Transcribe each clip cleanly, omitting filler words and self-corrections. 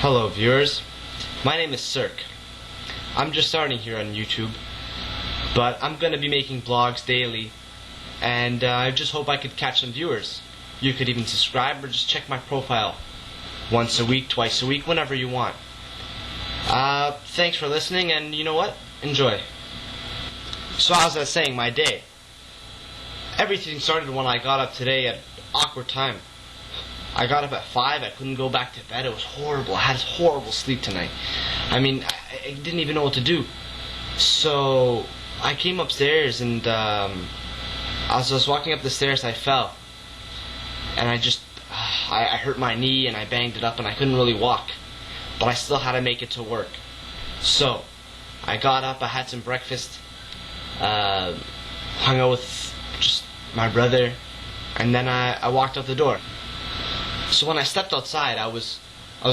Hello viewers, my name is Cirqe. I'm just starting here on YouTube, but I'm going to be making vlogs daily, and I just hope I could catch some viewers. You could even subscribe or just check my profile once a week, twice a week, whenever you want. Thanks for listening, and you know what? Enjoy. So as I was saying, my day. Everything started when I got up today at awkward time. I got up at 5, I couldn't go back to bed, it was horrible. I had horrible sleep tonight. I mean, I didn't even know what to do. So, I came upstairs and as I was walking up the stairs, I fell. And I hurt my knee and I banged it up and I couldn't really walk. But I still had to make it to work. So, I got up, I had some breakfast, hung out with just my brother, and then I walked out the door. So when I stepped outside, I was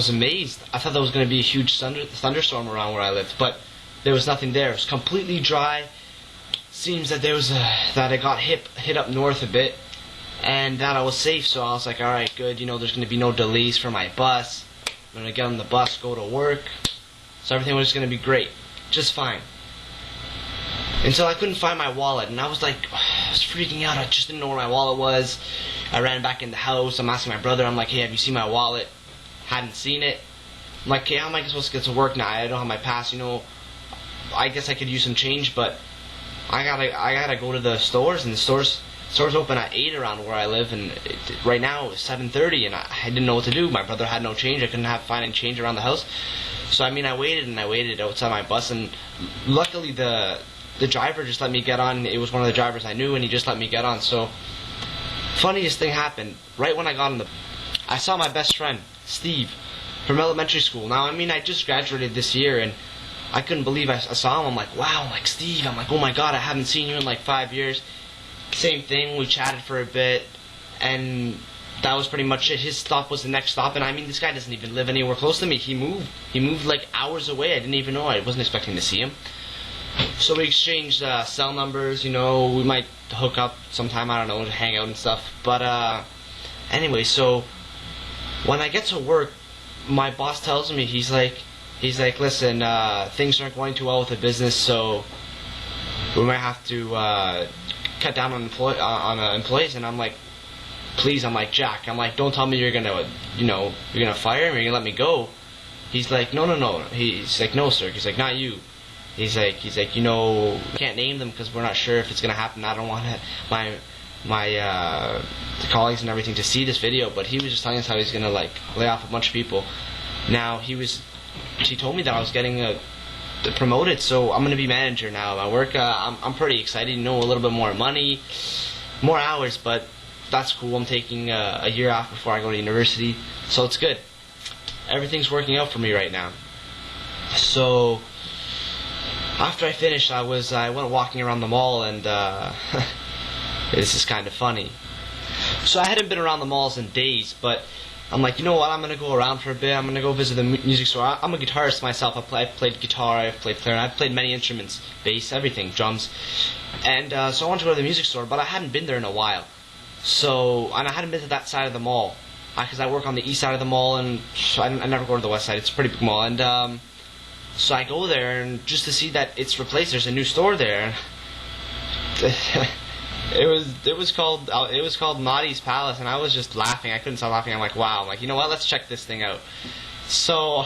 amazed. I thought there was going to be a huge thunderstorm around where I lived, but there was nothing there. It was completely dry. Seems that that it got hit up north a bit, and that I was safe. So I was like, all right, good. You know, there's going to be no delays for my bus. I'm going to get on the bus, go to work. So everything was going to be great, just fine. Until I couldn't find my wallet, and I was like, I was freaking out. I just didn't know where my wallet was. I ran back in the house. I'm asking my brother. I'm like, hey, have you seen my wallet? Hadn't seen it. I'm like, hey, how am I supposed to get to work now? I don't have my pass. You know, I guess I could use some change, but I gotta go to the stores, and the stores open at 8 around where I live, and right now it's 7:30, and I didn't know what to do. My brother had no change. I couldn't find any change around the house. So I mean, I waited outside my bus, and luckily the driver just let me get on. It was one of the drivers I knew, and he just let me get on. So funniest thing happened right when I got on I saw my best friend Steve from elementary school. Now I mean, I just graduated this year, and I couldn't believe I saw him. I'm like, wow. I'm like, Steve. I'm like, oh my god, I haven't seen you in like 5 years. Same thing. We chatted for a bit, and that was pretty much it. His stop was the next stop, and I mean, this guy doesn't even live anywhere close to me. He moved like hours away. I didn't even know. I wasn't expecting to see him. So we exchanged cell numbers, you know, we might hook up sometime, I don't know, to hang out and stuff. But anyway, so when I get to work, my boss tells me, he's like, listen, things aren't going too well with the business, so we might have to cut down on employees. And I'm like, please, I'm like, Jack, I'm like, don't tell me you're gonna fire me, you're gonna let me go. He's like, no. He's like, no, sir. He's like, not you. He's like, you know, we can't name them because we're not sure if it's gonna happen. I don't want my colleagues and everything to see this video. But he was just telling us how he's gonna like lay off a bunch of people. Now he told me that I was getting promoted, so I'm gonna be manager now at my work. I'm pretty excited. You know, a little bit more money, more hours, but that's cool. I'm taking a year off before I go to university, so it's good. Everything's working out for me right now. So after I finished, I went walking around the mall, and this is kind of funny. So I hadn't been around the malls in days, but I'm like, you know what, I'm going to go around for a bit. I'm going to go visit the music store. I'm a guitarist myself. I've played guitar, I've played clarinet, I've played many instruments, bass, everything, drums. And so I wanted to go to the music store, but I hadn't been there in a while. And I hadn't been to that side of the mall, because I work on the east side of the mall, and I never go to the west side. It's a pretty big mall, and so I go there, and just to see that it's replaced, there's a new store there. it was called Maudie's Palace, and I was just laughing. I couldn't stop laughing. I'm like, wow. I'm like, you know what? Let's check this thing out. So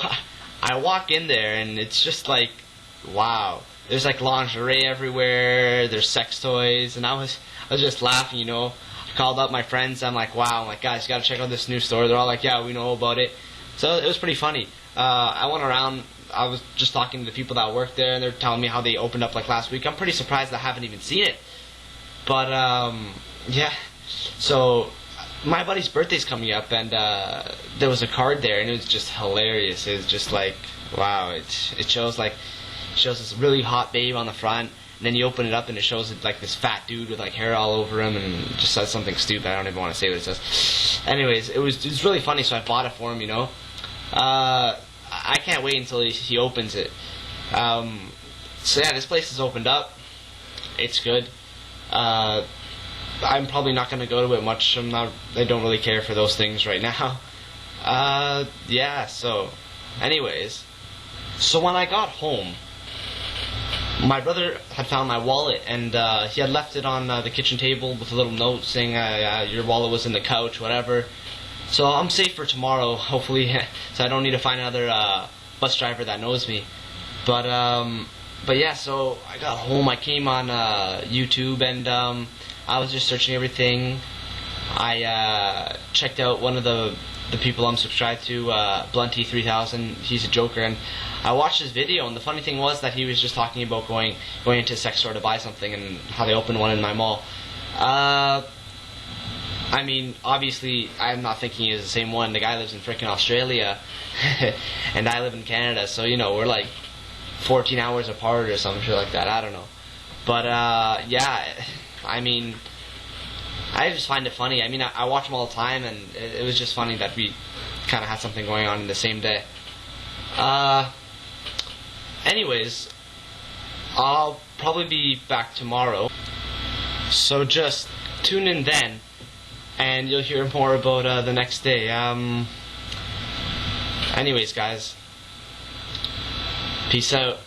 I walk in there, and it's just like, wow. There's like lingerie everywhere. There's sex toys, and I was just laughing. You know, I called up my friends. I'm like, wow. I'm like, guys, you gotta check out this new store. They're all like, yeah, we know about it. So it was pretty funny. I went around. I was just talking to the people that work there, and they're telling me how they opened up like last week. I'm pretty surprised I haven't even seen it. But yeah. So my buddy's birthday's coming up, and there was a card there, and it was just hilarious. It was just like, wow. It shows this really hot babe on the front, and then you open it up, and it shows like this fat dude with like hair all over him, and it just says something stupid. I don't even want to say what it says. Anyways, it was really funny, so I bought it for him. You know. I can't wait until he opens it. So yeah, this place is opened up. It's good. I'm probably not going to go to it much. I don't really care for those things right now. Yeah, so Anyways, so when I got home, my brother had found my wallet, and he had left it on the kitchen table with a little note saying your wallet was in the couch, whatever. So I'm safe for tomorrow, hopefully, so I don't need to find another bus driver that knows me. But yeah, so I got home, I came on YouTube, and I was just searching everything. I checked out one of the people I'm subscribed to, Blunty3000. He's a joker, and I watched his video, and the funny thing was that he was just talking about going into a sex store to buy something, and how they opened one in my mall. I mean, obviously, I'm not thinking he's the same one. The guy lives in frickin' Australia, and I live in Canada, so, you know, we're like 14 hours apart or some shit like that. I don't know. But, yeah, I mean, I just find it funny. I mean, I watch them all the time, and it was just funny that we kind of had something going on in the same day. Anyways, I'll probably be back tomorrow, so just tune in then, and you'll hear more about the next day. Anyways, guys, peace out.